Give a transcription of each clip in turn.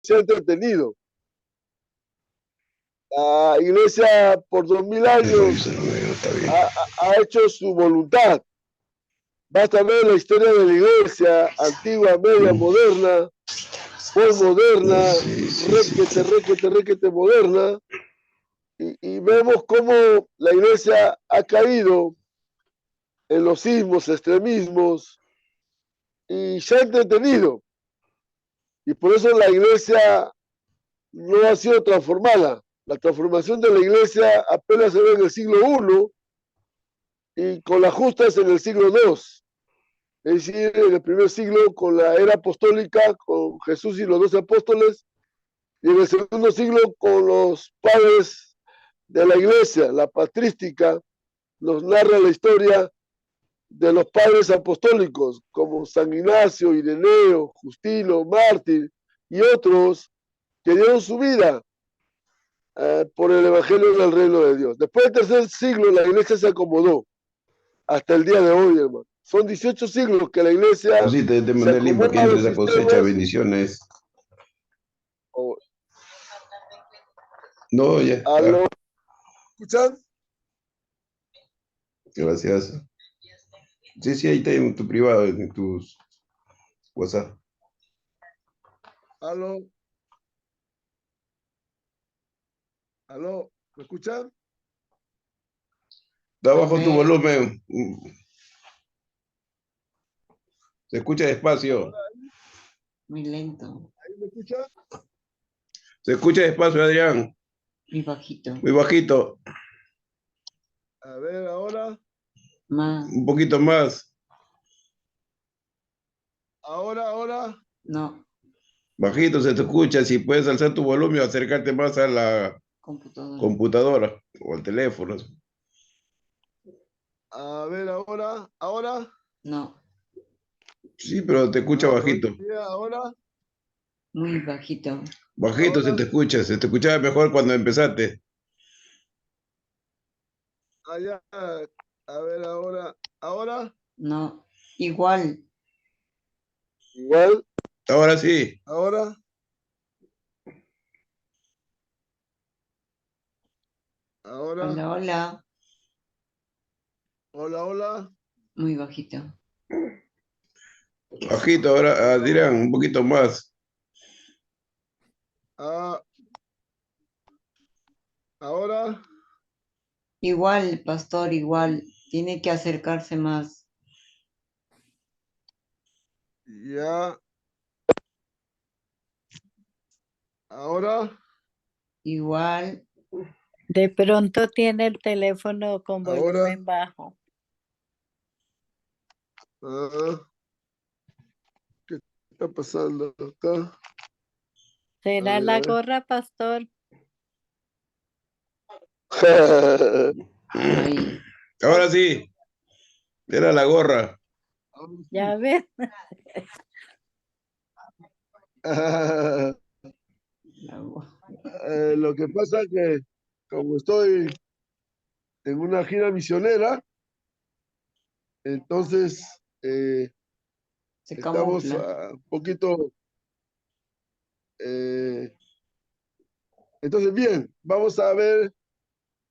se ha entretenido. La iglesia por 2000 años ha hecho su voluntad. Basta ver la historia de la iglesia, antigua, media, moderna, postmoderna, requete moderna, y vemos cómo la iglesia ha caído en los sismos, extremismos, y se ha entretenido. Y por eso la iglesia no ha sido transformada. La transformación de la iglesia apenas se ve en el siglo I y con las justas en el siglo II. Es decir, en el primer siglo con la era apostólica, con Jesús y los 12 apóstoles, y en el segundo siglo con los padres de la iglesia, la patrística, nos narra la historia de los padres apostólicos, como San Ignacio, Ireneo, Justino, Mártir y otros que dieron su vida por el Evangelio del Reino de Dios. Después del tercer siglo, la iglesia se acomodó hasta el día de hoy, hermano. Son 18 siglos que la iglesia Sí, te se mandé el link para acomoda que a entres los a cosecha, sistemas. bendiciones. No, ya A está. los, ¿escuchan? Gracias. Sí, sí, ahí está en tu privado, en tus WhatsApp. Aló, aló, ¿me escuchan? Da bajo tu volumen. Se escucha despacio. Muy lento. ¿Ahí me escuchan? Se escucha despacio, Adrián. Muy bajito. Muy bajito. A ver, ahora. Más. Un poquito más. Ahora. No. Bajito se te escucha. Si puedes alzar tu volumen o acercarte más a la computadora o al teléfono. A ver, ahora. No. Sí, pero te escucha bajito. Ahora. Muy bajito. Bajito Ahora. se te escuchaba mejor cuando empezaste. Allá, a ver, ahora. No. Igual. Igual. Ahora sí. Ahora. Hola. Hola. Muy bajito. Bajito, ahora, Adrián, un poquito más. Ahora. Igual, pastor, igual. Tiene que acercarse más. Ya. Ahora. Igual. De pronto tiene el teléfono con volumen bajo. ¿Qué está pasando acá? ¿Será la gorra, pastor? Ahora sí. Era la gorra. Ya ves. Lo que pasa es que como estoy en una gira misionera, entonces estamos un poquito... entonces, bien, vamos a ver,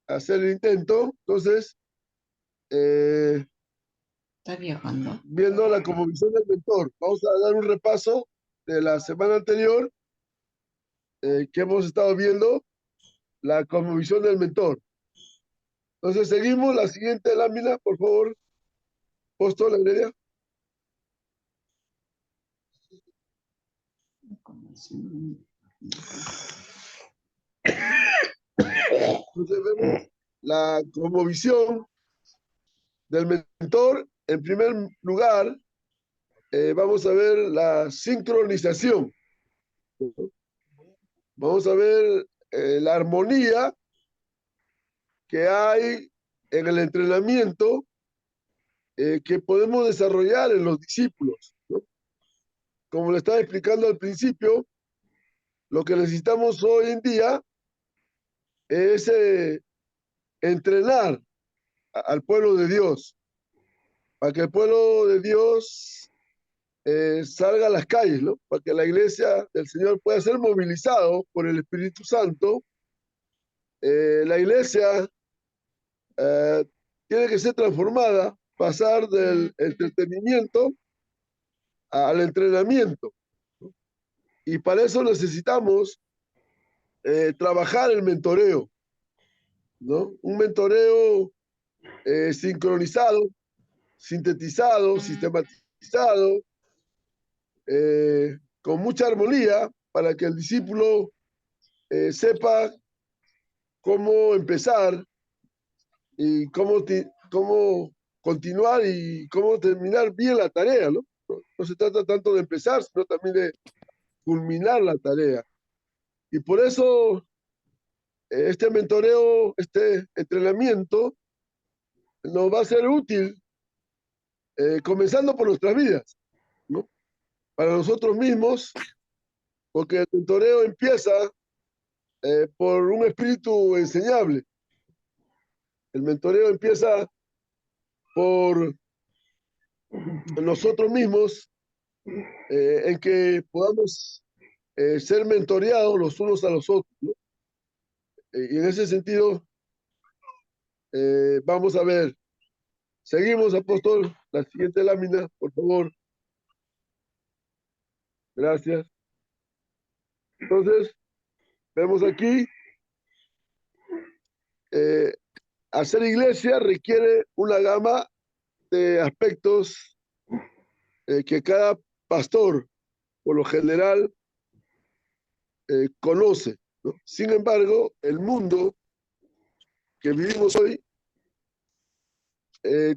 hacer el intento. Entonces, ¿Está viajando? viendo la conmovisión del mentor, vamos a dar un repaso de la semana anterior que hemos estado viendo, la conmovisión del mentor. Entonces, seguimos la siguiente lámina, por favor, Apóstol Heredia. Entonces vemos la conmovisión del mentor. En primer lugar, vamos a ver la sincronización. Vamos a ver la armonía que hay en el entrenamiento que podemos desarrollar en los discípulos, ¿no? Como le estaba explicando al principio, lo que necesitamos hoy en día es entrenar al pueblo de Dios, para que el pueblo de Dios salga a las calles, ¿no? Para que la iglesia del Señor pueda ser movilizado por el Espíritu Santo. La iglesia tiene que ser transformada, pasar del entretenimiento al entrenamiento. Y para eso necesitamos trabajar el mentoreo, ¿no? Un mentoreo sincronizado, sintetizado, sistematizado, con mucha armonía para que el discípulo sepa cómo empezar y cómo continuar y cómo terminar bien la tarea, ¿no? No se trata tanto de empezar, sino también de culminar la tarea. Y por eso este mentoreo, este entrenamiento nos va a ser útil, comenzando por nuestras vidas, ¿no? Para nosotros mismos, porque el mentoreo empieza por un espíritu enseñable. El mentoreo empieza por nosotros mismos, en que podamos ser mentoreados los unos a los otros, ¿no? Y en ese sentido, vamos a ver. Seguimos, apóstol. La siguiente lámina, por favor. Gracias. Entonces, vemos aquí, hacer iglesia requiere una gama de aspectos que cada pastor, por lo general, conoce, ¿no? Sin embargo, el mundo que vivimos hoy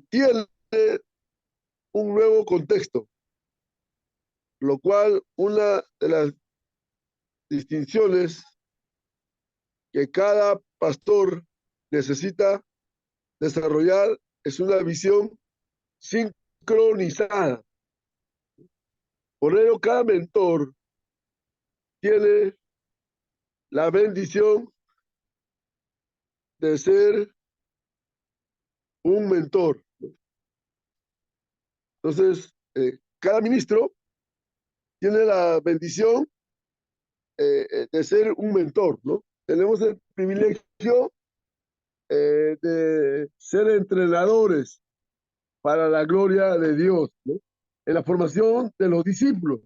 tiene un nuevo contexto, lo cual una de las distinciones que cada pastor necesita desarrollar es una visión sincronizada. Por ello, cada mentor tiene la bendición de ser un mentor. Entonces, cada ministro tiene la bendición de ser un mentor, ¿no? Tenemos el privilegio de ser entrenadores para la gloria de Dios, ¿no? En la formación de los discípulos,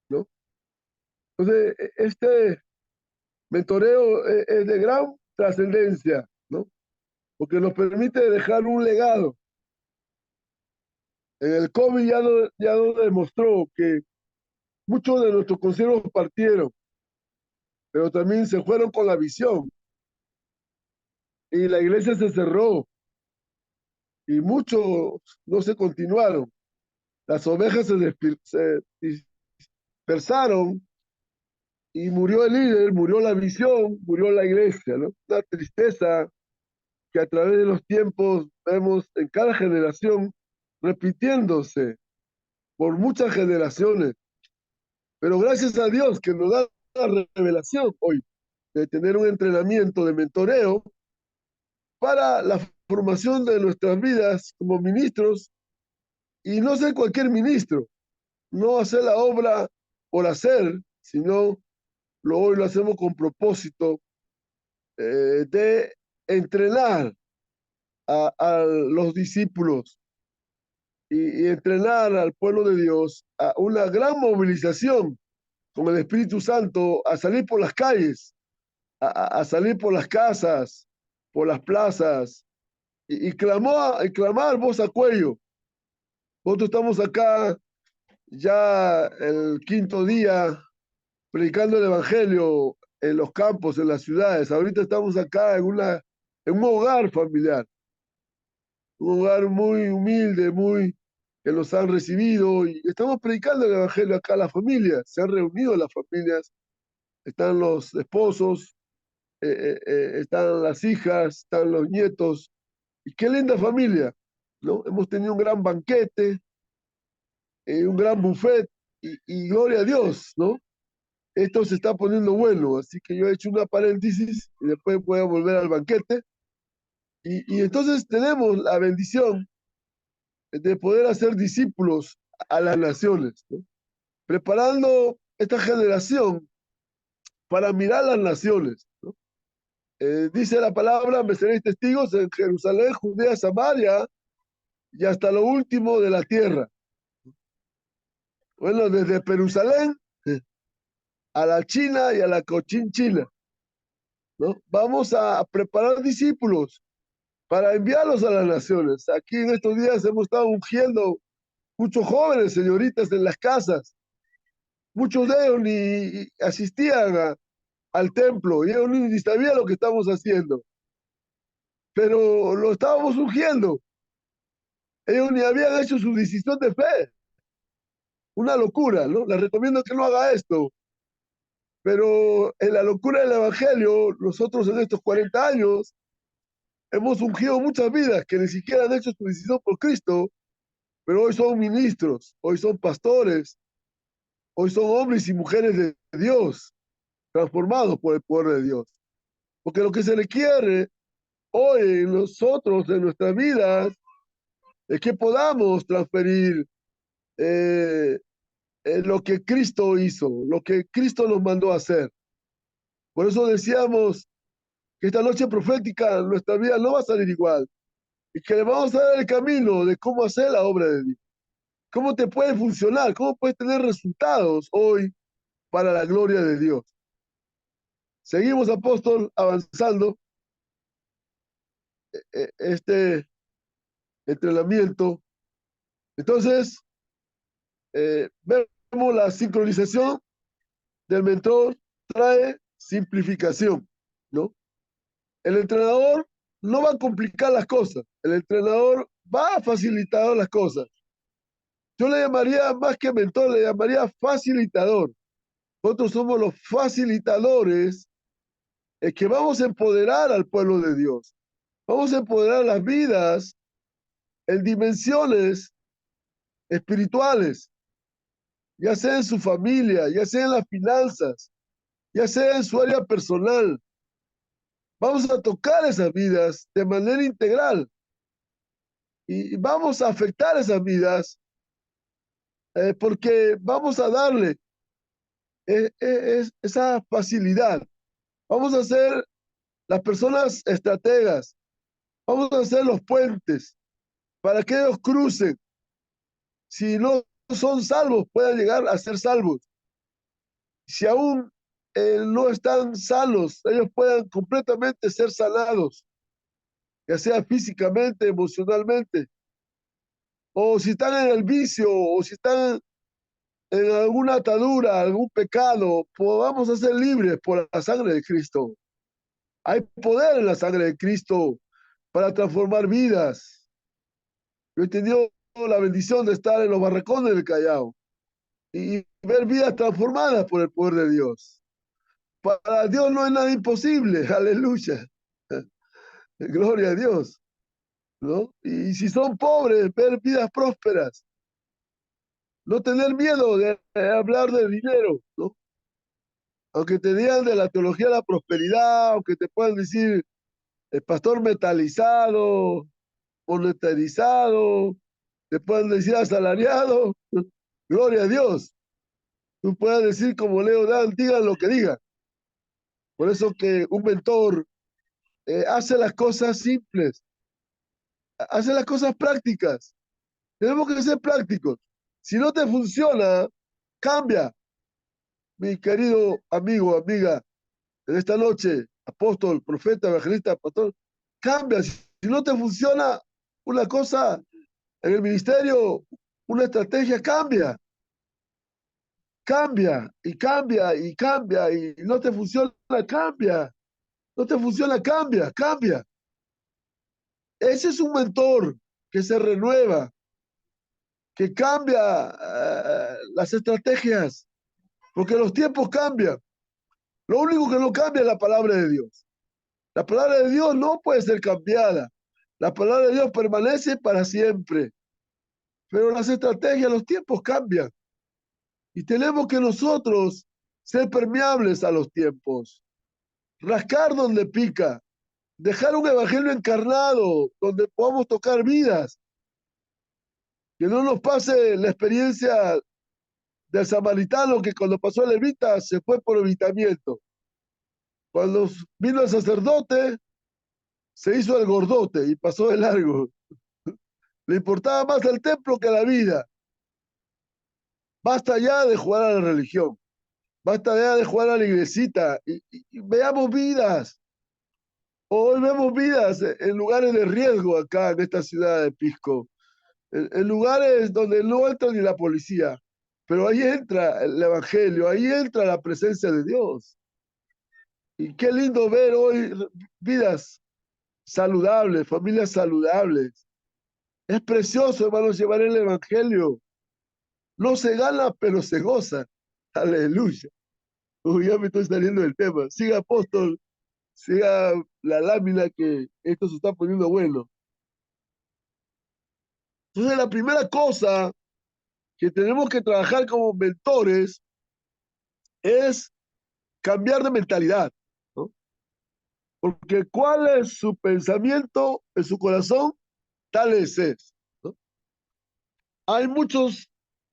¿no? Entonces, este mentoreo es de gran trascendencia, ¿no? Porque nos permite dejar un legado. En el COVID ya nos demostró que muchos de nuestros consiervos partieron, pero también se fueron con la visión. Y la iglesia se cerró y muchos no se continuaron. Las ovejas se dispersaron y murió el líder, murió la visión, murió la iglesia, ¿no? Una tristeza que a través de los tiempos vemos en cada generación repitiéndose por muchas generaciones. Pero gracias a Dios que nos da la revelación hoy de tener un entrenamiento de mentoreo para la formación de nuestras vidas como ministros, y no ser cualquier ministro, no hacer la obra por hacer, sino hoy lo hacemos con propósito de entrenar a los discípulos y entrenar al pueblo de Dios a una gran movilización con el Espíritu Santo, a salir por las calles, a salir por las casas, por las plazas, y clamar voz a cuello. Nosotros estamos acá ya el quinto día predicando el Evangelio en los campos, en las ciudades. Ahorita estamos acá en un hogar familiar, un hogar muy humilde, que los han recibido, y estamos predicando el Evangelio acá a las familias. Se han reunido las familias, están los esposos, están las hijas, están los nietos, y qué linda familia, ¿no? Hemos tenido un gran banquete, un gran buffet, y gloria a Dios, ¿no? Esto se está poniendo bueno, así que yo he hecho una paréntesis y después voy a volver al banquete. Y entonces tenemos la bendición de poder hacer discípulos a las naciones, ¿no? Preparando esta generación para mirar las naciones, ¿no? Dice la palabra, me seréis testigos en Jerusalén, Judea, Samaria y hasta lo último de la tierra. Bueno, desde Jerusalén a la China y a la Cochinchina, ¿no? Vamos a preparar discípulos para enviarlos a las naciones. Aquí en estos días hemos estado ungiendo muchos jóvenes, señoritas, en las casas. Muchos de ellos ni asistían al templo y ellos ni sabían lo que estamos haciendo. Pero lo estábamos ungiendo. Ellos ni habían hecho su decisión de fe. Una locura, ¿no? Les recomiendo que no haga esto. Pero en la locura del Evangelio, nosotros en estos 40 años hemos ungido muchas vidas que ni siquiera han hecho su decisión por Cristo, pero hoy son ministros, hoy son pastores, hoy son hombres y mujeres de Dios, transformados por el poder de Dios. Porque lo que se requiere hoy en nosotros, en nuestras vidas, es que podamos transferir lo que Cristo hizo, lo que Cristo nos mandó a hacer. Por eso decíamos que esta noche profética nuestra vida no va a salir igual y que le vamos a dar el camino de cómo hacer la obra de Dios. ¿Cómo te puede funcionar? ¿Cómo puedes tener resultados hoy para la gloria de Dios? Seguimos, apóstol, avanzando este entrenamiento. Entonces, vemos la sincronización del mentor trae simplificación, ¿no? El entrenador no va a complicar las cosas, el entrenador va a facilitar las cosas. Yo le llamaría, más que mentor, le llamaría facilitador. Nosotros somos los facilitadores que vamos a empoderar al pueblo de Dios. Vamos a empoderar las vidas en dimensiones espirituales, ya sea en su familia, ya sea en las finanzas, ya sea en su área personal. Vamos a tocar esas vidas de manera integral y vamos a afectar esas vidas porque vamos a darle esa facilidad. Vamos a ser las personas estrategas, vamos a hacer los puentes para que ellos crucen. Si no son salvos, puedan llegar a ser salvos. Si aún no están sanos, ellos puedan completamente ser sanados, ya sea físicamente, emocionalmente, o si están en el vicio, o si están en alguna atadura, algún pecado, podamos ser libres por la sangre de Cristo. Hay poder en la sangre de Cristo para transformar vidas. Yo he tenido la bendición de estar en los barracones del Callao y ver vidas transformadas por el poder de Dios. Para Dios no es nada imposible, aleluya. Gloria a Dios, ¿no? Y si son pobres, ver vidas prósperas. No tener miedo de hablar de dinero, ¿no? Aunque te digan de la teología de la prosperidad, aunque te puedan decir el pastor metalizado, monetarizado, te puedan decir asalariado, gloria a Dios. Tú puedes decir como Leo Dan, digan lo que digan. Por eso que un mentor hace las cosas simples, hace las cosas prácticas. Tenemos que ser prácticos. Si no te funciona, cambia. Mi querido amigo, amiga, en esta noche, apóstol, profeta, evangelista, pastor, cambia. Si no te funciona una cosa en el ministerio, una estrategia, cambia. Cambia y cambia y cambia y no te funciona, cambia. No te funciona, cambia, cambia. Ese es un mentor que se renueva, que cambia las estrategias, porque los tiempos cambian. Lo único que no cambia es la palabra de Dios. La palabra de Dios no puede ser cambiada. La palabra de Dios permanece para siempre. Pero las estrategias, los tiempos cambian. Y tenemos que nosotros ser permeables a los tiempos. Rascar donde pica. Dejar un evangelio encarnado donde podamos tocar vidas. Que no nos pase la experiencia del samaritano que cuando pasó el levita se fue por evitamiento. Cuando vino el sacerdote, se hizo el gordote y pasó de largo. Le importaba más el templo que la vida. Basta ya de jugar a la religión. Basta ya de jugar a la iglesita y veamos vidas. Hoy vemos vidas en lugares de riesgo acá en esta ciudad de Pisco. En lugares donde no entra ni la policía. Pero ahí entra el evangelio, ahí entra la presencia de Dios. Y qué lindo ver hoy vidas saludables, familias saludables. Es precioso, hermanos, llevar el evangelio. No se gana, pero se goza. Aleluya. Uy, ya me estoy saliendo del tema. Siga, apóstol, siga la lámina que esto se está poniendo bueno. Entonces, la primera cosa que tenemos que trabajar como mentores es cambiar de mentalidad, ¿no? Porque cuál es su pensamiento en su corazón, tal es, ¿no? Hay muchos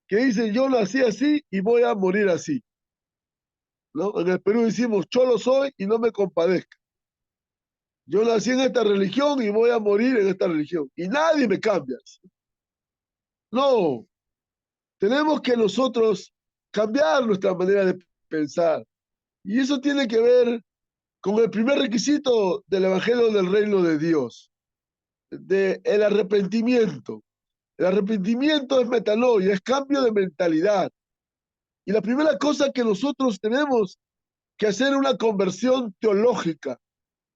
que dicen, yo nací así y voy a morir así, ¿no? En el Perú decimos, yo lo soy y no me compadezca. Yo nací en esta religión y voy a morir en esta religión. Y nadie me cambia. No, tenemos que nosotros cambiar nuestra manera de pensar. Y eso tiene que ver con el primer requisito del Evangelio del Reino de Dios, el arrepentimiento. El arrepentimiento es metanoia, es cambio de mentalidad. Y la primera cosa que nosotros tenemos que hacer es una conversión teológica,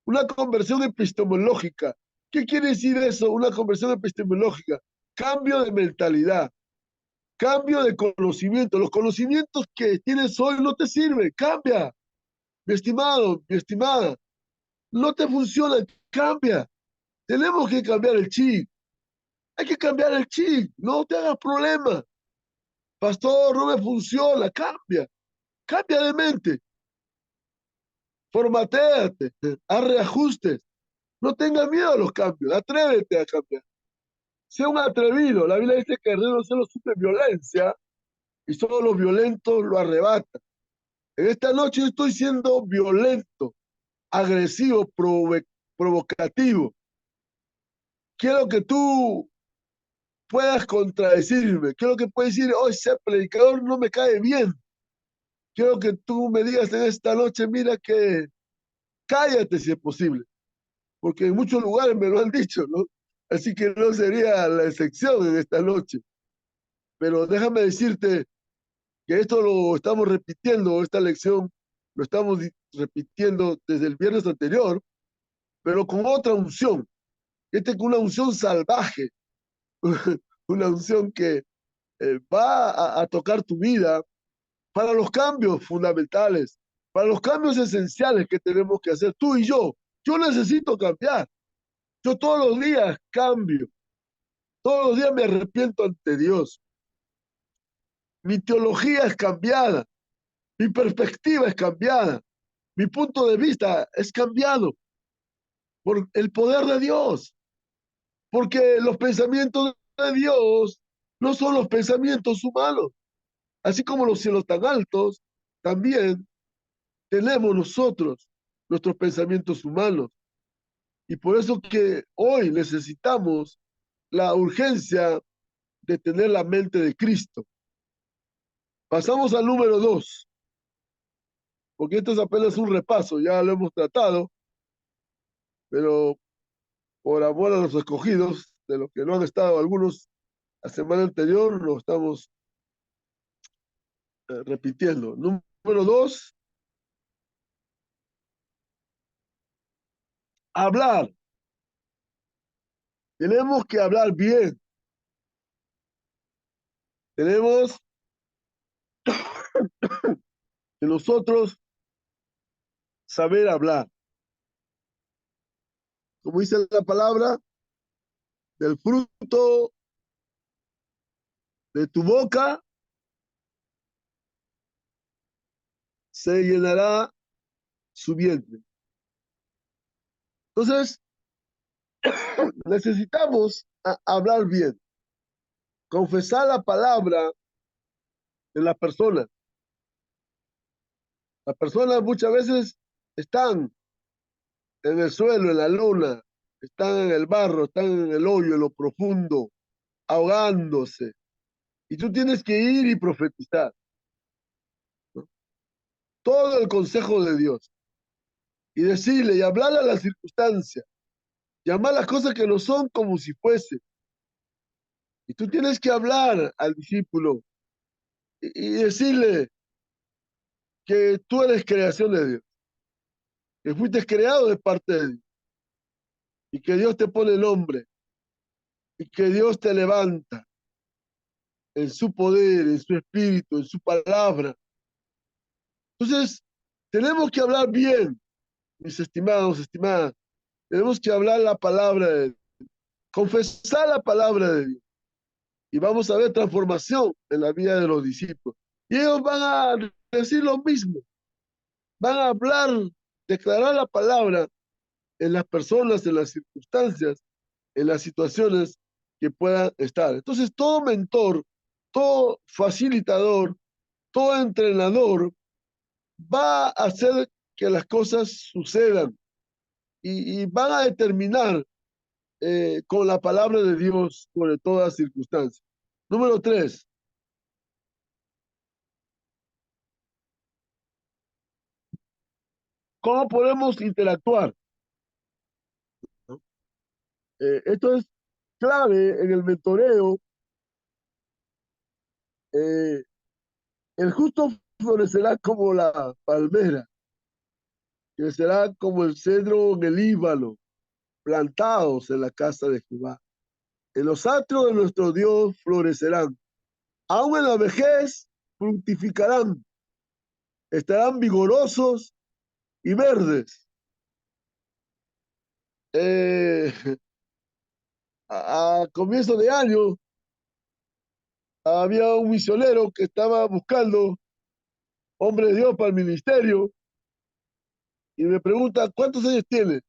una conversión epistemológica. ¿Qué quiere decir eso? Una conversión epistemológica. Cambio de mentalidad, cambio de conocimiento. Los conocimientos que tienes hoy no te sirven. Cambia, mi estimado, mi estimada. No te funciona, cambia. Tenemos que cambiar el chip. Hay que cambiar el chip. No te hagas problema. Pastor, no me funciona. Cambia. Cambia de mente. Formatéate. Haz reajustes. No tengas miedo a los cambios. Atrévete a cambiar. Sea un atrevido. La Biblia dice que el reino solo sufre violencia y solo los violentos lo arrebatan. En esta noche estoy siendo violento, agresivo, provocativo. Quiero que tú puedas contradecirme. Quiero que puedas decir, oh, ese predicador no me cae bien. Quiero que tú me digas en esta noche, mira que cállate si es posible. Porque en muchos lugares me lo han dicho, ¿no? Así que no sería la excepción en esta noche. Pero déjame decirte que esto lo estamos repitiendo, esta lección lo estamos repitiendo desde el viernes anterior, pero con otra unción. Con una unción salvaje, una unción que va a tocar tu vida para los cambios fundamentales, para los cambios esenciales que tenemos que hacer tú y yo. Yo necesito cambiar. Yo todos los días cambio. Todos los días me arrepiento ante Dios. Mi teología es cambiada. Mi perspectiva es cambiada. Mi punto de vista es cambiado por el poder de Dios. Porque los pensamientos de Dios no son los pensamientos humanos. Así como los cielos tan altos, también tenemos nosotros nuestros pensamientos humanos. Y por eso que hoy necesitamos la urgencia de tener la mente de Cristo. Pasamos al número 2, porque esto es apenas un repaso, ya lo hemos tratado, pero por amor a los escogidos, de los que no han estado algunos la semana anterior, lo estamos repitiendo. Número 2, hablar. Tenemos que hablar bien. Tenemos que nosotros saber hablar. Como dice la palabra, del fruto de tu boca se llenará su vientre. Entonces, necesitamos hablar bien. confesar la palabra de las personas. Las personas muchas veces están en el suelo, en la luna, están en el barro, están en el hoyo, en lo profundo, ahogándose. Y tú tienes que ir y profetizar, ¿no? Todo el consejo de Dios. Y decirle y hablarle a las circunstancias. Llamar las cosas que no son como si fuese. Y tú tienes que hablar al discípulo y decirle que tú eres creación de Dios, que fuiste creado de parte de Dios y que Dios te pone nombre y que Dios te levanta en su poder, en su espíritu, en su palabra. Entonces, tenemos que hablar bien, mis estimados, estimadas. Tenemos que hablar la palabra de Dios, confesar la palabra de Dios. Y vamos a ver transformación en la vida de los discípulos. Y ellos van a decir lo mismo. Van a hablar, declarar la palabra en las personas, en las circunstancias, en las situaciones que puedan estar. Entonces, todo mentor, todo facilitador, todo entrenador va a hacer que las cosas sucedan y van a determinar con la palabra de Dios sobre todas circunstancias. Número 3. ¿Cómo podemos interactuar? ¿No? Esto es clave en el mentoreo. El justo florecerá como la palmera, crecerá como el cedro en el Líbano, plantados en la casa de Jehová. En los atrios de nuestro Dios florecerán. Aún en la vejez fructificarán, estarán vigorosos y verdes. A comienzo de año había un misionero que estaba buscando hombre de Dios para el ministerio y me pregunta, ¿cuántos años tiene?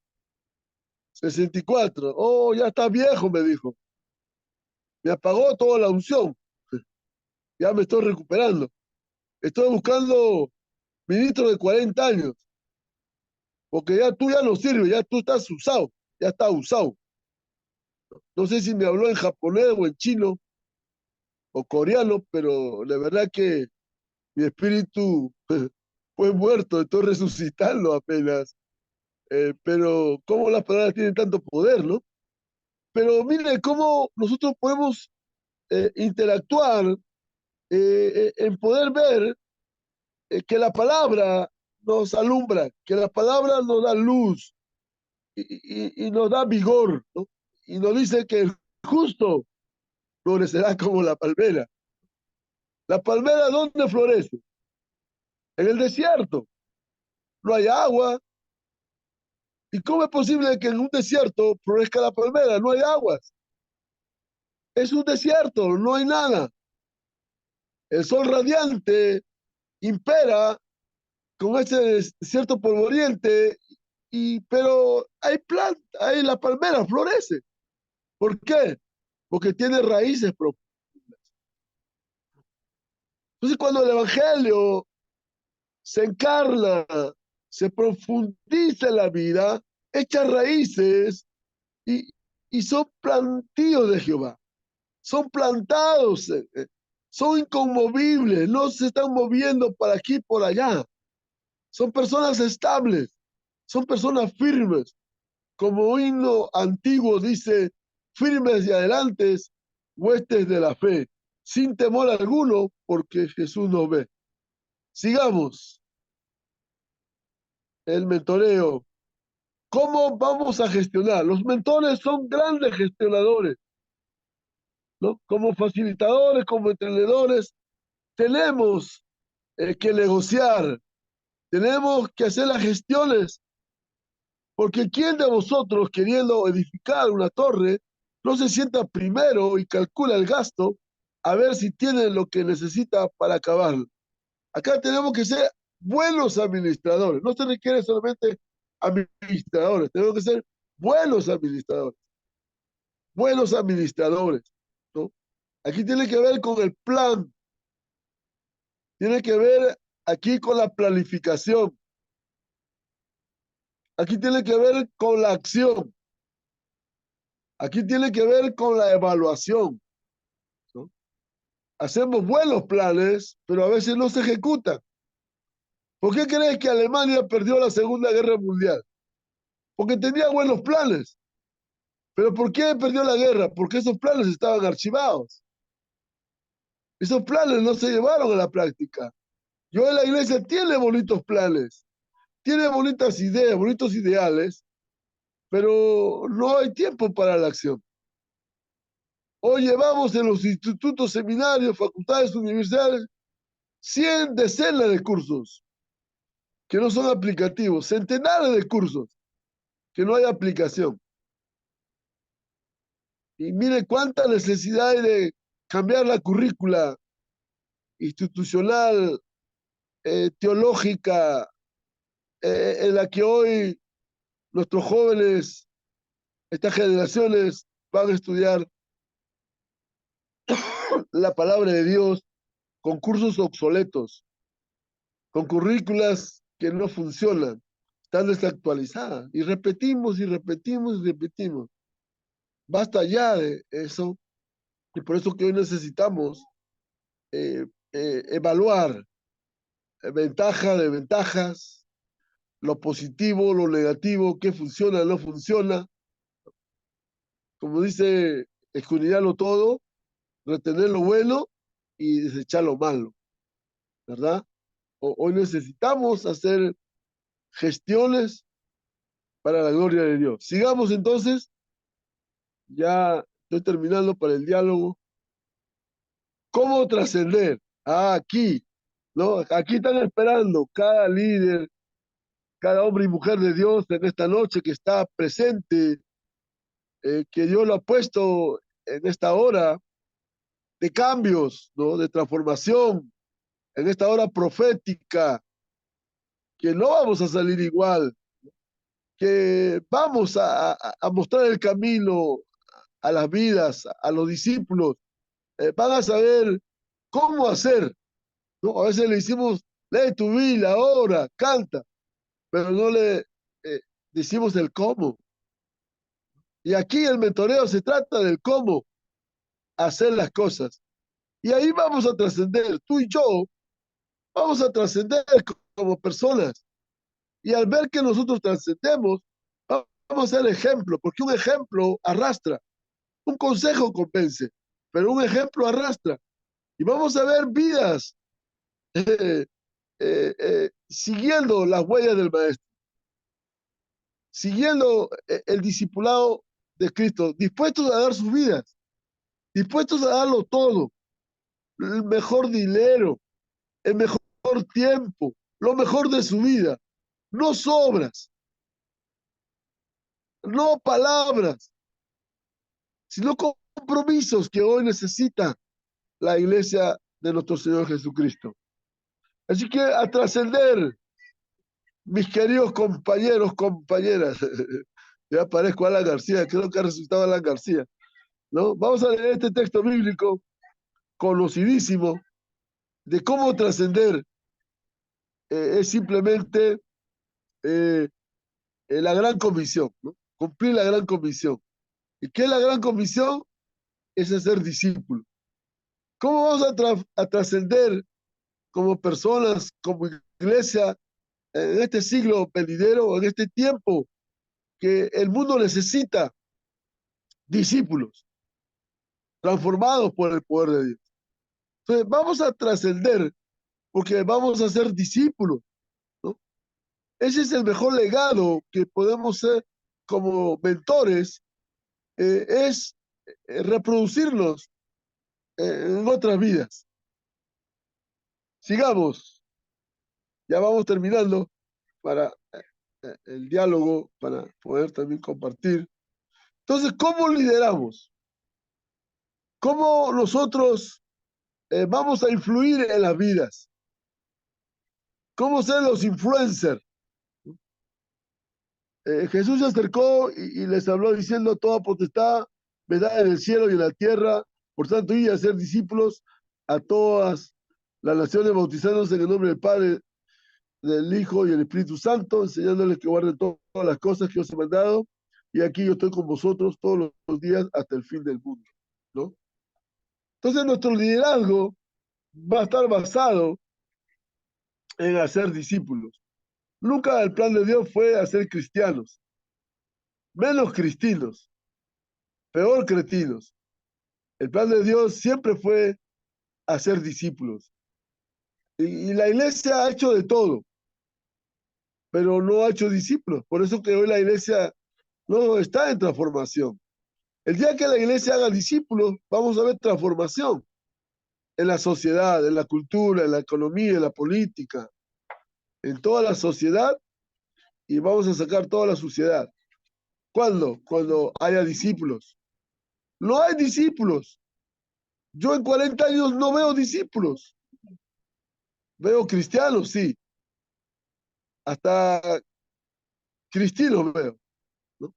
64. Oh, ya está viejo, me dijo. Me apagó toda la unción. Ya me estoy recuperando. Estoy buscando ministros de 40 años. Porque ya tú ya no sirves, ya tú estás usado, ya está usado. No sé si me habló en japonés o en chino o coreano, pero la verdad que mi espíritu fue muerto, estoy resucitando apenas. Pero cómo las palabras tienen tanto poder, ¿no? Pero mire cómo nosotros podemos interactuar en poder ver que la palabra nos alumbra, que la palabra nos da luz y nos da vigor, ¿no? Y nos dice que el justo florecerá como la palmera. ¿La palmera dónde florece? En el desierto. No hay agua. ¿Y cómo es posible que en un desierto florezca la palmera? No hay aguas. Es un desierto, no hay nada. El sol radiante impera con ese desierto polvoriente, pero hay planta, hay la palmera florece. ¿Por qué? Porque tiene raíces profundas. Entonces, cuando el Evangelio se encarna, se profundiza en la vida, echa raíces y, y son plantíos de Jehová. Son plantados, son inconmovibles, no se están moviendo para aquí y por allá. Son personas estables, son personas firmes. Como un himno antiguo dice, firmes y adelantes, huestes de la fe, sin temor alguno, porque Jesús nos ve. Sigamos el mentoreo. ¿Cómo vamos a gestionar? Los mentores son grandes gestionadores, ¿no? Como facilitadores, como entrenadores, tenemos que negociar, tenemos que hacer las gestiones, porque ¿quién de vosotros queriendo edificar una torre no se sienta primero y calcula el gasto a ver si tiene lo que necesita para acabarlo? Acá tenemos que ser buenos administradores, no se requiere solamente administradores, tenemos que ser buenos administradores, ¿no? Aquí tiene que ver con el plan. Tiene que ver aquí con la planificación. Aquí tiene que ver con la acción. Aquí tiene que ver con la evaluación, ¿no? Hacemos buenos planes, pero a veces no se ejecutan. ¿Por qué crees que Alemania perdió la Segunda Guerra Mundial? Porque tenía buenos planes. ¿Pero por qué perdió la guerra? Porque esos planes estaban archivados. Esos planes no se llevaron a la práctica. Yo en la iglesia tiene bonitos planes, tiene bonitas ideas, bonitos ideales, pero no hay tiempo para la acción. Hoy llevamos en los institutos, seminarios, facultades, universidades, 100 decenas de cursos que no son aplicativos, centenares de cursos que no hay aplicación. Y mire cuánta necesidad hay de cambiar la currícula institucional, teológica, en la que hoy nuestros jóvenes, estas generaciones, van a estudiar la palabra de Dios con cursos obsoletos, con currículas que no funcionan, están desactualizadas. Y repetimos y repetimos y repetimos. Basta ya de eso. Y por eso que hoy necesitamos evaluar ventajas de ventajas, lo positivo, lo negativo, qué funciona, no funciona. Como dice, escudriñarlo todo, retener lo bueno y desechar lo malo, ¿verdad? Hoy necesitamos hacer gestiones para la gloria de Dios. Sigamos entonces, ya estoy terminando para el diálogo. ¿Cómo trascender? Aquí, ¿no? Aquí están esperando cada líder, cada hombre y mujer de Dios en esta noche que está presente, que Dios lo ha puesto en esta hora de cambios, ¿no? De transformación, en esta hora profética, que no vamos a salir igual, que vamos a mostrar el camino a las vidas, a los discípulos, van a saber cómo hacer, ¿no? A veces le decimos, lee tu Biblia, ora, canta, pero no le decimos el cómo. Y aquí el mentoreo se trata del cómo hacer las cosas. Y ahí vamos a trascender, tú y yo, vamos a trascender como personas. Y al ver que nosotros trascendemos, vamos a ser ejemplo, porque un ejemplo arrastra, un consejo convence, pero un ejemplo arrastra. Y vamos a ver vidas siguiendo las huellas del Maestro, siguiendo el discipulado de Cristo, dispuestos a dar sus vidas, dispuestos a darlo todo, el mejor dinero, el mejor tiempo, lo mejor de su vida, no sobras, no palabras, sino compromisos que hoy necesita la iglesia de nuestro Señor Jesucristo. Así que a trascender, mis queridos compañeros, compañeras, ya parezco Alan García, creo que ha resucitado Alan García, ¿no? Vamos a leer este texto bíblico conocidísimo de cómo trascender. Es simplemente la gran comisión, ¿no? Cumplir la gran comisión. ¿Y qué es la gran comisión? Es hacer discípulos. ¿Cómo vamos a trascender como personas, como iglesia, en este siglo venidero, en este tiempo que el mundo necesita discípulos transformados por el poder de Dios? Entonces, vamos a trascender porque vamos a ser discípulos, ¿no? Ese es el mejor legado que podemos ser como mentores, es reproducirnos en otras vidas. Sigamos, ya vamos terminando para el diálogo, para poder también compartir. Entonces, ¿cómo lideramos? ¿Cómo nosotros vamos a influir en las vidas? ¿Cómo ser los influencers? Jesús se acercó y les habló diciendo: toda potestad me da en el cielo y en la tierra. Por tanto, y hacer discípulos a todas las naciones, bautizándose en el nombre del Padre, del Hijo y el Espíritu Santo, enseñándoles que guarden todas las cosas que os he mandado. Y aquí yo estoy con vosotros todos los días hasta el fin del mundo, ¿no? Entonces nuestro liderazgo va a estar basado en hacer discípulos. Nunca el plan de Dios fue hacer cristianos, menos cristinos, peor cretinos. El plan de Dios siempre fue hacer discípulos. Y la iglesia ha hecho de todo, pero no ha hecho discípulos. Por eso que hoy la iglesia no está en transformación. El día que la iglesia haga discípulos, vamos a ver transformación en la sociedad, en la cultura, en la economía, en la política, en toda la sociedad, y vamos a sacar toda la suciedad. ¿Cuándo? Cuando haya discípulos. No hay discípulos. Yo en 40 años no veo discípulos. Veo cristianos, sí. Hasta cristinos veo, ¿no?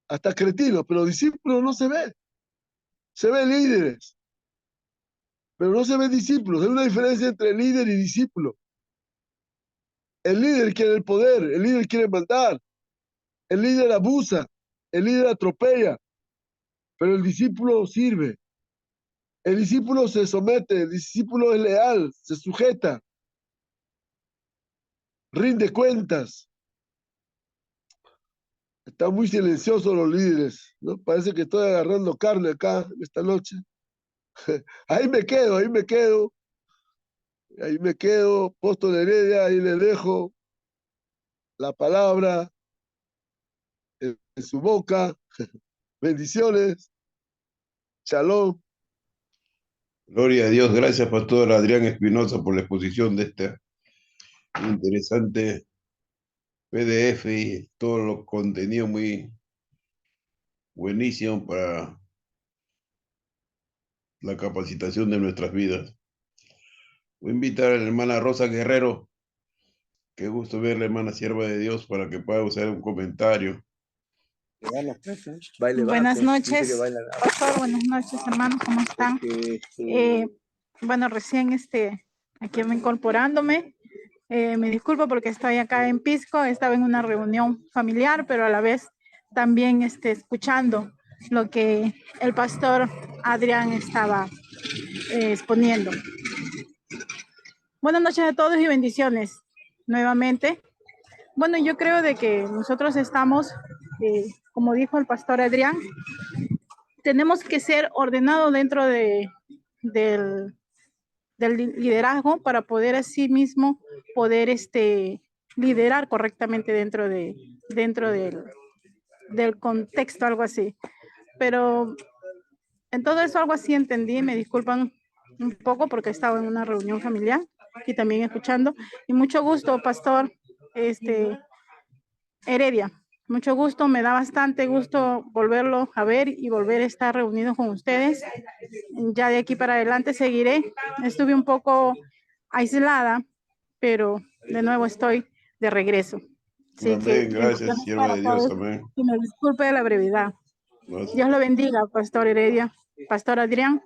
Hasta cretinos, pero discípulos no se ve. Se ven líderes, pero no se ven discípulos. Hay una diferencia entre líder y discípulo. El líder quiere el poder, el líder quiere mandar, el líder abusa, el líder atropella, pero el discípulo sirve. El discípulo se somete, el discípulo es leal, se sujeta, rinde cuentas. Están muy silenciosos los líderes, ¿no? Parece que estoy agarrando carne acá esta noche. Ahí me quedo, ahí me quedo. Ahí me quedo, Apóstol Heredia, ahí le dejo la palabra en su boca. Bendiciones. Shalom. Gloria a Dios. Gracias, Pastor Adrián Espinosa, por la exposición de este interesante PDF y todo los contenido muy buenísimo para la capacitación de nuestras vidas. Voy a invitar a la hermana Rosa Guerrero. Qué gusto ver la hermana sierva de Dios para que pueda usar un comentario. Buenas noches, pastor, buenas noches, hermanos, ¿cómo están? Bueno, recién aquí incorporándome. Me disculpo porque estoy acá en Pisco, estaba en una reunión familiar, pero a la vez también escuchando lo que el pastor Adrián estaba exponiendo. Buenas noches a todos y bendiciones nuevamente. Bueno, yo creo de que nosotros estamos, como dijo el pastor Adrián, tenemos que ser ordenados dentro del liderazgo para poder así mismo poder liderar correctamente dentro del contexto, algo así. Pero en todo eso algo así entendí, me disculpan un poco porque estaba en una reunión familiar y también escuchando. Y mucho gusto, pastor Heredia. Mucho gusto, me da bastante gusto volverlo a ver y volver a estar reunido con ustedes. Ya de aquí para adelante seguiré. Estuve un poco aislada, pero de nuevo estoy de regreso. Así Amén, que gracias, sierva de Dios, amén. y me disculpe de la brevedad. Gracias. Dios lo bendiga, pastor Heredia. Pastor Adrián,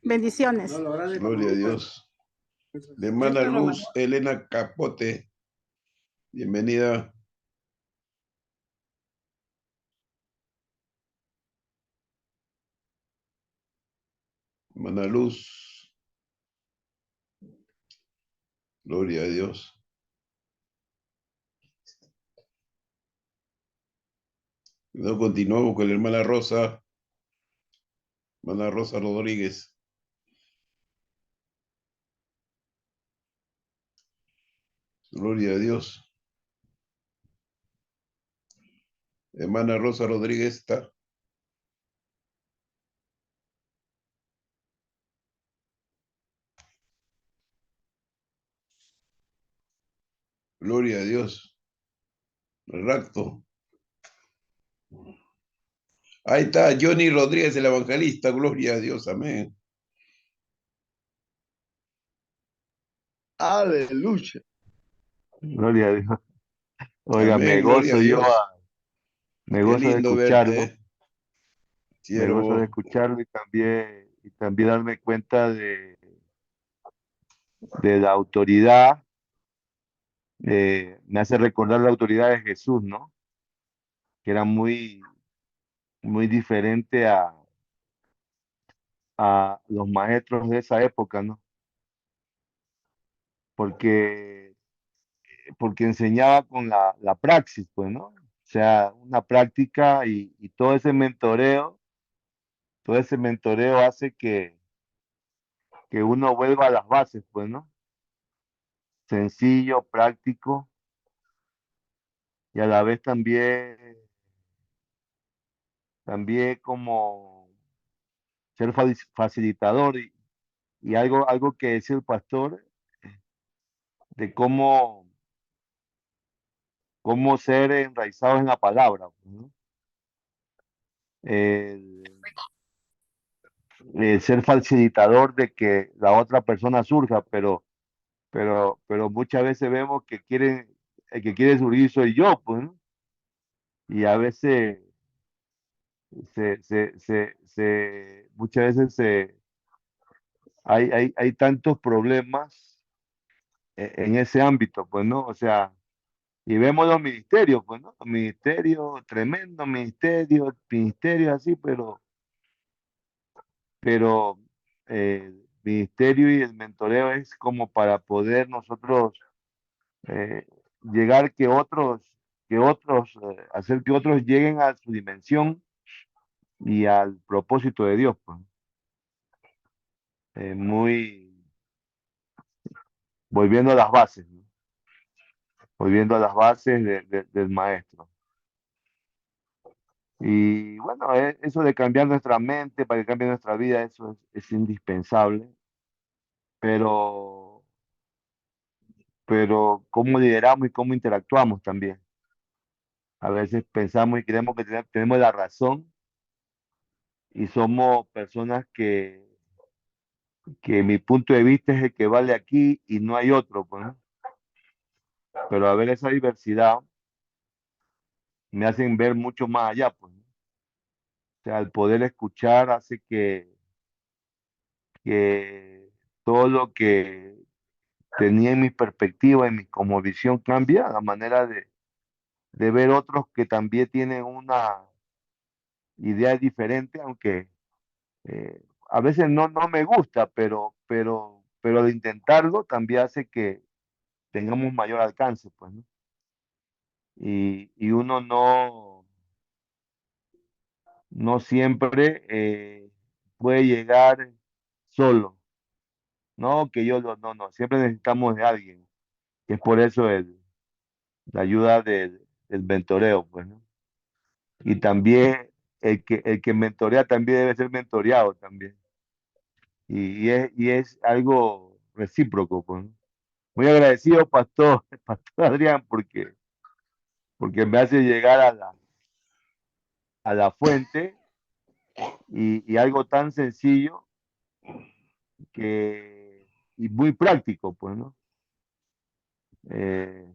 bendiciones. Gloria a Dios. De hermana Luz Elena Capote, bienvenida. Hermana Luz. Gloria a Dios. Luego continuamos con la hermana Rosa. Hermana Rosa Rodríguez. Gloria a Dios. Hermana Rosa Rodríguez está. Gloria a Dios. Redacto. Ahí está Johnny Rodríguez, el evangelista. Gloria a Dios, amén. Aleluya. Gloria a Dios. Oiga, Amén, me gozo yo, me Qué gozo de lindo escucharlo. verte. Me gozo de Siervo. escucharlo y también darme cuenta de la autoridad. Me hace recordar la autoridad de Jesús, ¿no? Que era muy diferente a los maestros de esa época, ¿no? Porque, porque enseñaba con la praxis, pues, ¿no? O sea, una práctica y todo ese mentoreo hace que uno vuelva a las bases, pues, ¿no? Sencillo, práctico y a la vez también como ser facilitador y algo que decía el pastor de cómo ser enraizados en la palabra, pues, ¿no? El, el ser facilitador de que la otra persona surja, pero muchas veces vemos el que quiere surgir soy yo, pues, ¿no? Y a veces muchas veces hay tantos problemas en ese ámbito, pues, ¿no? O sea, y vemos los ministerios, pues, ¿no? Ministerios, tremendo ministerios así, pero el ministerio y el mentoreo es como para poder nosotros eh, llegar hacer que otros lleguen a su dimensión y al propósito de Dios, pues. Muy volviendo a las bases, ¿no? Volviendo a las bases del maestro. Y bueno, eso de cambiar nuestra mente para que cambie nuestra vida, eso es indispensable, pero, pero cómo lideramos y cómo interactuamos también. A veces pensamos y creemos que tenemos la razón y somos personas que mi punto de vista es el que vale aquí y no hay otro, pues, ¿no? Pero a ver esa diversidad me hacen ver mucho más allá, pues, ¿no? O sea, el poder escuchar hace que todo lo que tenía en mi perspectiva, en mi como visión cambia, la manera de ver otros que también tienen una idea diferente, aunque a veces no me gusta, pero al intentarlo también hace que tengamos mayor alcance, pues, ¿no? Y uno no siempre puede llegar solo, ¿no? No, siempre necesitamos de alguien. Y es por eso la ayuda del mentoreo, pues, ¿no? Y también el que mentorea también debe ser mentoreado también. Y es algo recíproco, pues, ¿no? Muy agradecido, Pastor, Pastor Adrián, porque me hace llegar a la fuente y algo tan sencillo y muy práctico, pues, ¿no? Eh,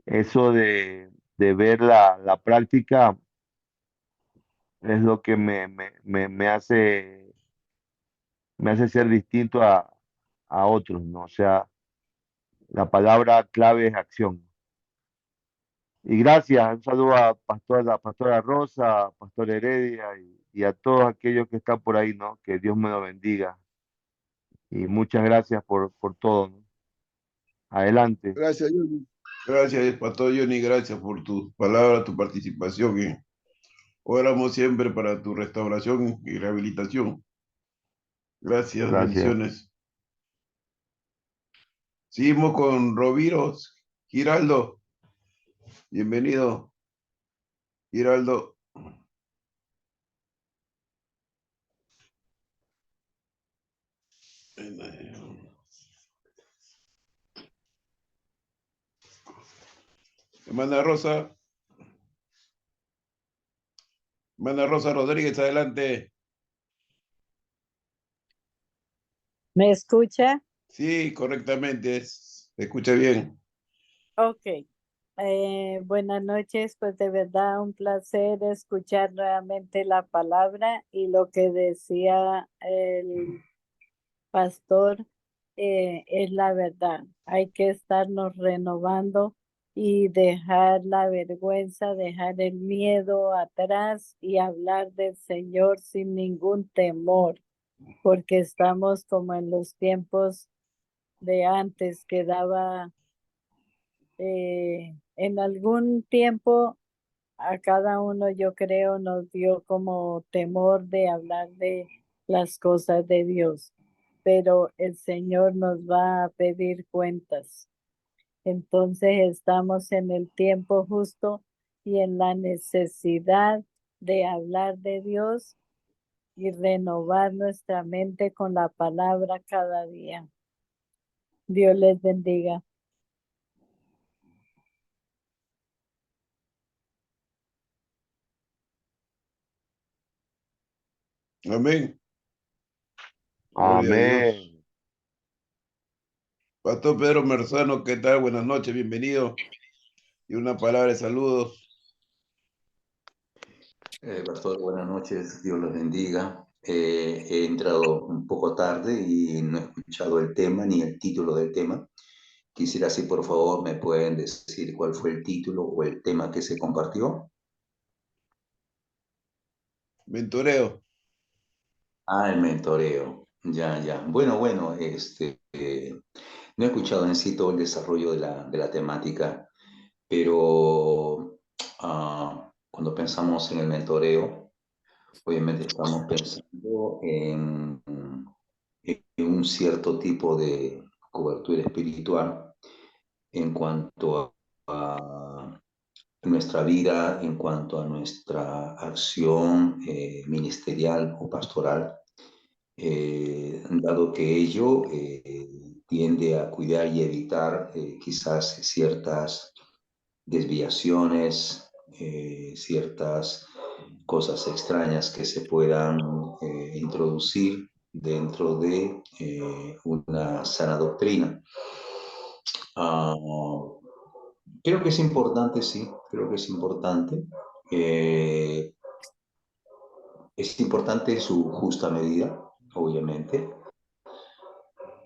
Eso de ver la práctica es lo que me hace ser distinto a otros, ¿no? O sea, la palabra clave es acción. Y gracias, un saludo a la pastora Rosa, a Pastor Heredia y a todos aquellos que están por ahí, ¿no? Que Dios me lo bendiga. Y muchas gracias por todo, ¿no? Adelante. Gracias, Johnny. Gracias, Pastor Johnny, gracias por tu palabra, tu participación. Oramos siempre para tu restauración y rehabilitación. Gracias, Gracias. bendiciones. Seguimos con Roviros. Giraldo, bienvenido. Giraldo. Hermana Rosa. Hermana Rosa Rodríguez, adelante. ¿Me escucha? Sí, correctamente. Se escucha bien. Ok. Buenas noches, pues de verdad un placer escuchar nuevamente la palabra y lo que decía el pastor es la verdad. Hay que estarnos renovando y dejar la vergüenza, dejar el miedo atrás y hablar del Señor sin ningún temor, porque estamos como en los tiempos de antes que daba en algún tiempo a cada uno, yo creo, nos dio como temor de hablar de las cosas de Dios, pero el Señor nos va a pedir cuentas. Entonces estamos en el tiempo justo y en la necesidad de hablar de Dios y renovar nuestra mente con la palabra cada día. Dios les bendiga. Amén. Gloria a Dios. Amén. Pastor Pedro Merzano, ¿qué tal? Buenas noches, bienvenido. Y una palabra de saludos. Pastor, buenas noches, Dios los bendiga. He entrado un poco tarde y no he escuchado el tema ni el título del tema. Quisiera, si por favor me pueden decir cuál fue el título o el tema que se compartió. Mentoreo. El mentoreo. Ya. Bueno, no he escuchado en sí todo el desarrollo de la temática, pero cuando pensamos en el mentoreo, obviamente estamos pensando en un cierto tipo de cobertura espiritual en cuanto a nuestra vida, en cuanto a nuestra acción ministerial o pastoral, dado que ello tiende a cuidar y evitar quizás ciertas desviaciones, ciertas cosas extrañas que se puedan introducir dentro de una sana doctrina. Creo que es importante, sí, creo que es importante. Es importante su justa medida, obviamente.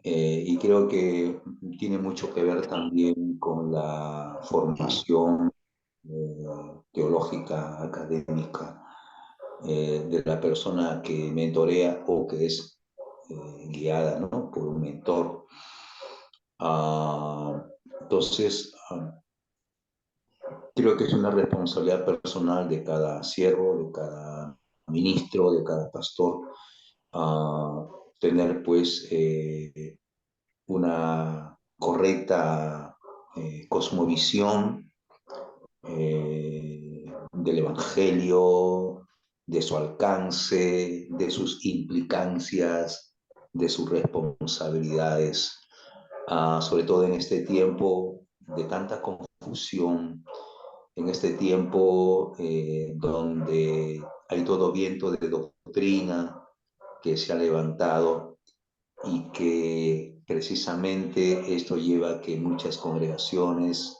Y creo que tiene mucho que ver también con la formación teológica, académica, de la persona que mentorea o que es guiada, ¿no?, por un mentor. Entonces, creo que es una responsabilidad personal de cada siervo, de cada ministro, de cada pastor, tener pues una correcta cosmovisión del Evangelio, de su alcance, de sus implicancias, de sus responsabilidades, sobre todo en este tiempo de tanta confusión, en este tiempo donde hay todo viento de doctrina que se ha levantado y que precisamente esto lleva a que muchas congregaciones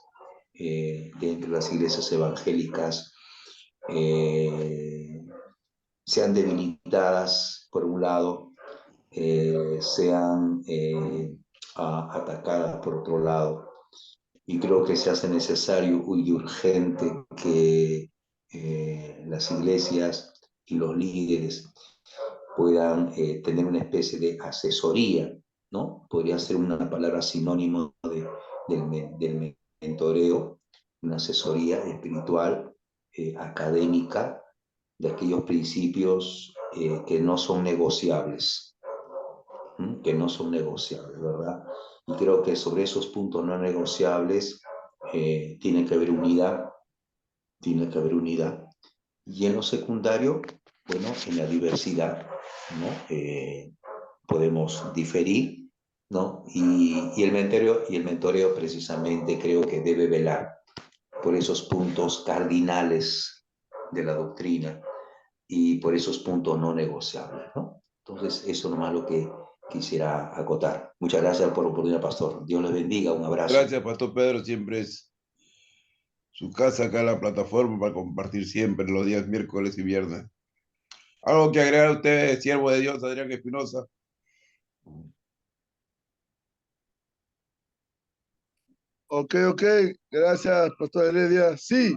dentro de las iglesias evangélicas sean debilitadas por un lado, sean atacadas por otro lado. Y creo que se hace necesario y urgente que las iglesias y los líderes puedan tener una especie de asesoría, ¿no? Podría ser una palabra sinónimo del mentoreo, una asesoría espiritual, académica, de aquellos principios que no son negociables, que no son negociables, ¿verdad? Y creo que sobre esos puntos no negociables tiene que haber unidad, tiene que haber unidad. Y en lo secundario, bueno, en la diversidad, ¿no? Podemos diferir, ¿no? Y el mentoreo precisamente creo que debe velar por esos puntos cardinales de la doctrina y por esos puntos no negociables, ¿no? Entonces, eso nomás lo que quisiera acotar. Muchas gracias por la oportunidad, pastor. Dios les bendiga. Un abrazo. Gracias, Pastor Pedro. Siempre es su casa acá en la plataforma para compartir siempre los días miércoles y viernes. ¿Algo que agregar a usted, siervo de Dios, Adrián Espinosa? Ok, gracias, Pastor Heredia. Sí,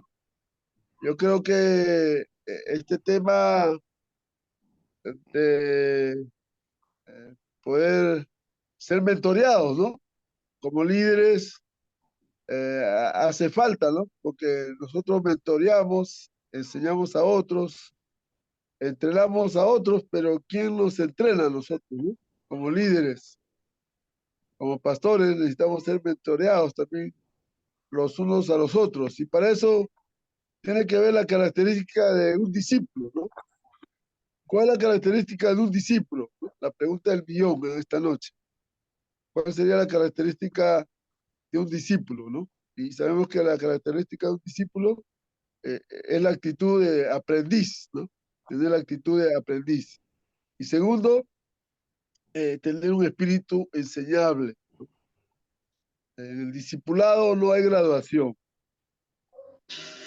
yo creo que este tema de poder ser mentoreados, ¿no? Como líderes, hace falta, ¿no? Porque nosotros mentoreamos, enseñamos a otros, entrenamos a otros, pero ¿quién nos entrena a nosotros, ¿no? Como líderes, como pastores, necesitamos ser mentoreados también los unos a los otros. Y para eso tiene que ver la característica de un discípulo, ¿no? ¿Cuál es la característica de un discípulo? La pregunta del millón en esta noche. ¿Cuál sería la característica de un discípulo, ¿no? Y sabemos que la característica de un discípulo es la actitud de aprendiz, ¿no? Tener la actitud de aprendiz. Y segundo, tener un espíritu enseñable. En el discipulado no hay graduación.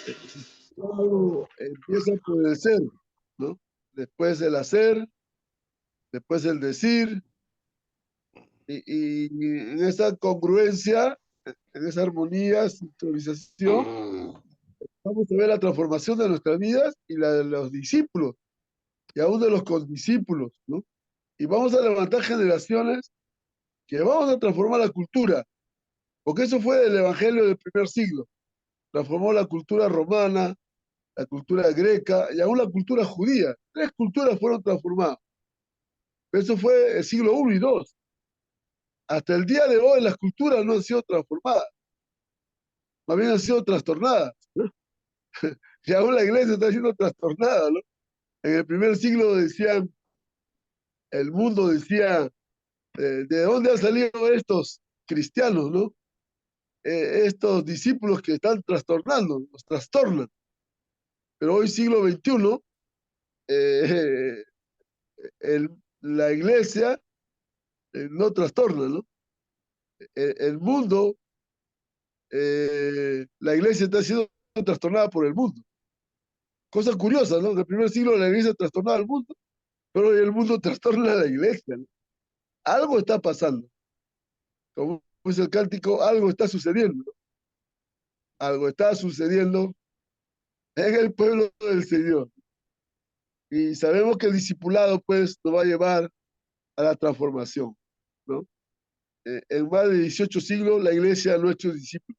El discipulado empieza por el ser, ¿no? Después el hacer, después el decir, y en esa congruencia, en esa armonía, sincronización, vamos a ver la transformación de nuestras vidas y la de los discípulos, y aún de los condiscípulos, ¿no? Y vamos a levantar generaciones que vamos a transformar la cultura, porque eso fue el evangelio del primer siglo. Transformó la cultura romana, la cultura greca y aún la cultura judía. 3 culturas fueron transformadas. Eso fue el siglo I y II. Hasta el día de hoy las culturas no han sido transformadas, más bien han sido trastornadas, ¿no? Y aún la iglesia está siendo trastornada, ¿no? En el primer siglo decían, el mundo decía, ¿de dónde han salido estos cristianos, no? Estos discípulos que están trastornando, nos trastornan. Pero hoy, siglo XXI, eh, la iglesia no trastorna, ¿no? El mundo, la iglesia está siendo trastornada por el mundo. Cosa curiosa, ¿no? En el primer siglo la iglesia trastornaba al mundo, pero hoy el mundo trastorna a la iglesia, ¿no? Algo está pasando. Como dice el cántico, algo está sucediendo, ¿no? Algo está sucediendo en el pueblo del Señor. Y sabemos que el discipulado, pues, nos va a llevar a la transformación, ¿no? En más de 18 siglos, la iglesia no ha hecho discípulos.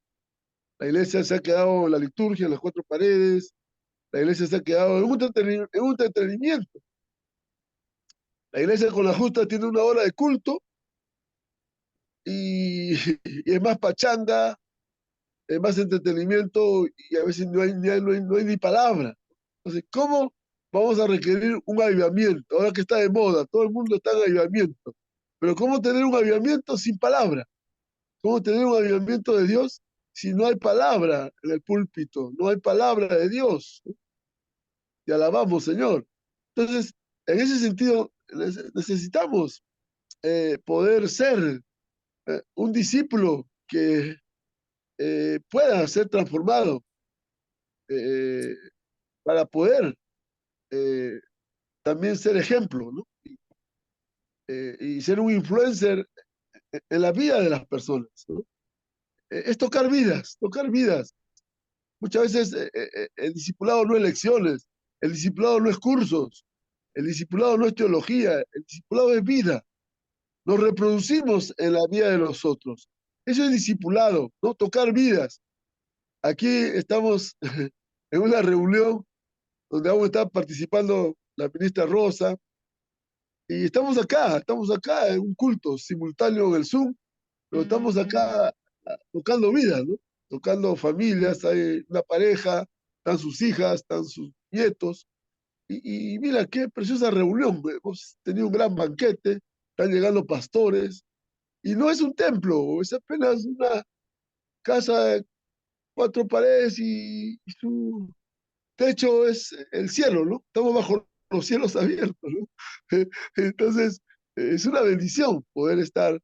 La iglesia se ha quedado en la liturgia, en las 4 paredes. La iglesia se ha quedado en un entretenimiento. La iglesia con la justa tiene una hora de culto y, y es más pachanga, es más entretenimiento y a veces no hay ni palabra. Entonces, ¿cómo vamos a requerir un avivamiento? Ahora que está de moda, todo el mundo está en avivamiento. Pero ¿cómo tener un avivamiento sin palabra? ¿Cómo tener un avivamiento de Dios si no hay palabra en el púlpito? No hay palabra de Dios. Y alabamos, Señor. Entonces, en ese sentido, necesitamos poder ser un discípulo que pueda ser transformado eh, para poder eh, también ser ejemplo, ¿no? Y ser un influencer en la vida de las personas, ¿no? Es tocar vidas, tocar vidas. Muchas veces el discipulado no es lecciones, el discipulado no es cursos, el discipulado no es teología, el discipulado es vida. Nos reproducimos en la vida de los otros. Eso es discipulado, ¿no? Tocar vidas. Aquí estamos en una reunión donde aún está participando la ministra Rosa, y estamos acá en un culto simultáneo en el Zoom, pero estamos acá tocando vidas, ¿no? Tocando familias, hay una pareja, están sus hijas, están sus nietos, y mira qué preciosa reunión, hemos tenido un gran banquete, están llegando pastores, y no es un templo, es apenas una casa de 4 paredes y su techo es el cielo, ¿no? Estamos bajo los cielos abiertos, ¿no? Entonces, es una bendición poder estar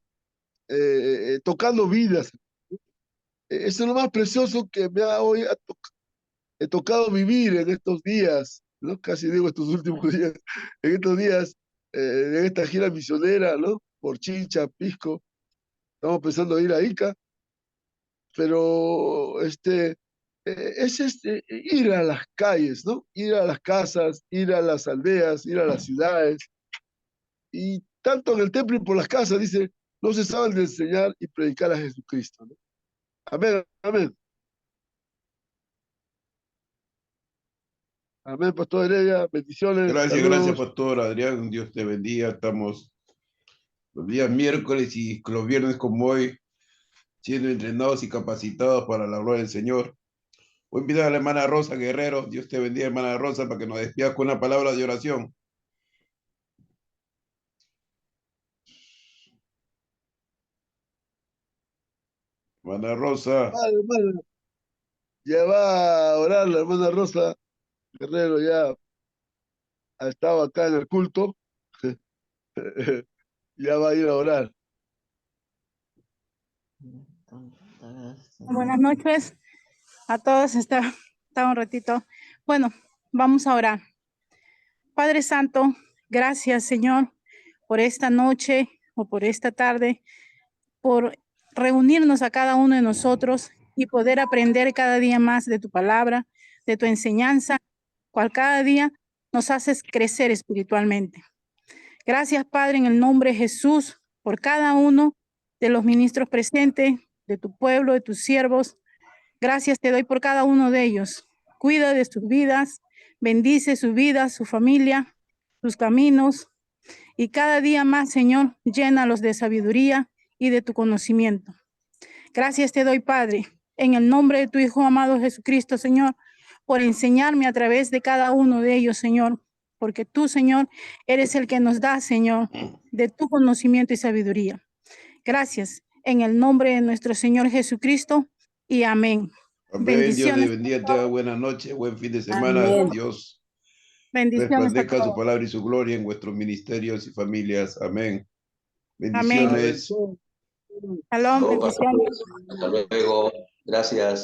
tocando vidas. Eso es lo más precioso que me ha hoy he tocado vivir en estos días, ¿no? Casi digo estos últimos días, en estos días, en esta gira misionera, ¿no? Por Chincha, Pisco, estamos pensando en ir a Ica, pero es ir a las calles, ¿no? Ir a las casas, ir a las aldeas, ir a las ciudades, y tanto en el templo y por las casas, dice, no se saben de enseñar y predicar a Jesucristo, ¿no? Amén, amén. Amén, Pastor Heredia, bendiciones, Gracias, saludos. gracias, Pastor Adrián. Dios te bendiga. Estamos los días miércoles y los viernes como hoy, siendo entrenados y capacitados para la gloria del Señor. Voy a invitar a la hermana Rosa Guerrero. Dios te bendiga, hermana Rosa, para que nos despidas con una palabra de oración. Hermana Rosa. Vale, hermana. Ya va a orar la hermana Rosa Guerrero, ya ha estado acá en el culto. Ya va a ir a orar. Buenas noches a todos. Está un ratito. Bueno, vamos a orar. Padre Santo, gracias, Señor, por esta noche o por esta tarde, por reunirnos a cada uno de nosotros y poder aprender cada día más de tu palabra, de tu enseñanza, cual cada día nos haces crecer espiritualmente. Gracias, Padre, en el nombre de Jesús, por cada uno de los ministros presentes, de tu pueblo, de tus siervos. Gracias te doy por cada uno de ellos. Cuida de sus vidas, bendice su vida, su familia, sus caminos, y cada día más, Señor, llénalos de sabiduría y de tu conocimiento. Gracias te doy, Padre, en el nombre de tu Hijo amado Jesucristo, Señor, por enseñarme a través de cada uno de ellos, Señor, porque tú, Señor, eres el que nos da, Señor, de tu conocimiento y sabiduría. Gracias, en el nombre de nuestro Señor Jesucristo, y amén. Amén. Bendiciones. Dios te bendiga, te da buena noche, buen fin de semana. Amén. Dios Bendiciones a resplandezca su todos. palabra y su gloria en vuestros ministerios y familias. Amén. Amén. Bendiciones. Shalom, Chao, bendiciones. pastores. Hasta luego. Gracias.